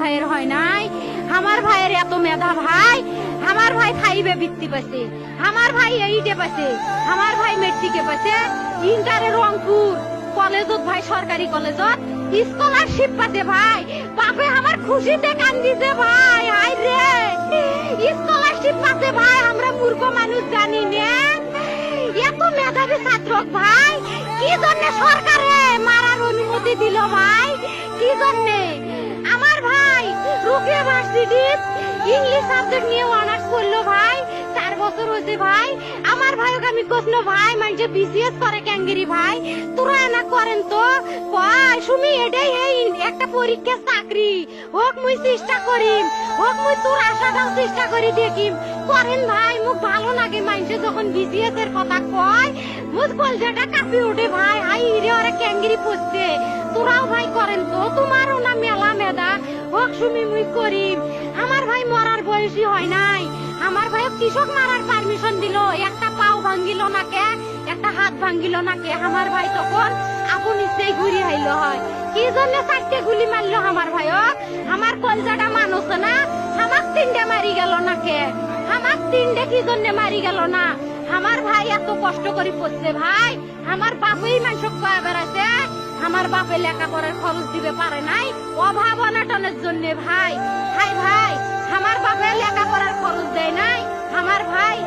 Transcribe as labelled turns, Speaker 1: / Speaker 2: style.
Speaker 1: ভাইয়ের হয় নাই। আমার ভাইয়ের এত মেধা ভাই, আমার ভাই 5 বৃত্তি পাইছে, আমার ভাই 8 পাইছে, আমার ভাই মেট্রিকে পাইছে, ইন্টারে রংপুর কলেজত ভাই, সরকারি কলেজত স্কলারশিপ পাতে ভাই। বাপে আমার খুশিতে কান্দিছে ভাই, হাই রে স্কলারশিপ পাতে ভাই। আমরা মূর্খ মানুষ জানি না এত মেধাবী ছাত্র ভাই কি জন্য সরকারে মারার অনুমতি দিল ভাই, কি জন্য? আমার ভাই রুকিয়া ভার্সিটি ইংলিশ সাবজেক্ট নিয়ে অনার্স করলো ভাই, 4 বছর হয়েছে ভাই। আমার ভাইকে আমি কইলো ভাই মানে বিসিএস করে ক্যাঙ্গেরি ভাই, তোরা না করেন তো কয় সুমি এটাই এই একটা পরীক্ষা চাকরি হোক, মুই চেষ্টা করিম, হোক মুই তোর আশাটাও চেষ্টা করি দেখিম। করেন ভাই, মুখ ভালো লাগে মানুষে যখন বিসিএস এর কথা কয়, মুখ কলজাটা কাঁপি ওঠে ভাই। হাই রে ওরা ক্যাঙ্গেরি পড়ছে, তোরাও ভাই করেন তো, তোমারও না মেলা মেধা, হোক সুমি মুই করিম। আমার ভাই মরার বয়সী হয় নাই, আমার ভাই কৃষক মারার পারমিশন দিল, একটা পাও ভাঙ্গিল না কে, একটা হাত ভাঙ্গিল না কে। আমার ভাই তখন আপন ইচ্ছেই ঘুরি আইল হয়, কি জন্য 4টে গুলি মারলো আমার ভাই? আমার কলজাটা মানুষ না, আমার 3টে মারি গেল না কে, আমার 3টে কি জন্য মারি গেল না? আমার ভাই এত কষ্ট করে পড়ছে ভাই, আমার বাপেই মানুষ কয়ে বেড়াচ্ছে, আমার বাপে লেখাপড়ার খরচ দিবে পারে নাই অভাব অনাটনের জন্য ভাই। হাই ভাই, আমার বাপে লেখাপড়ার খরচ দেয় নাই, আমার ভাই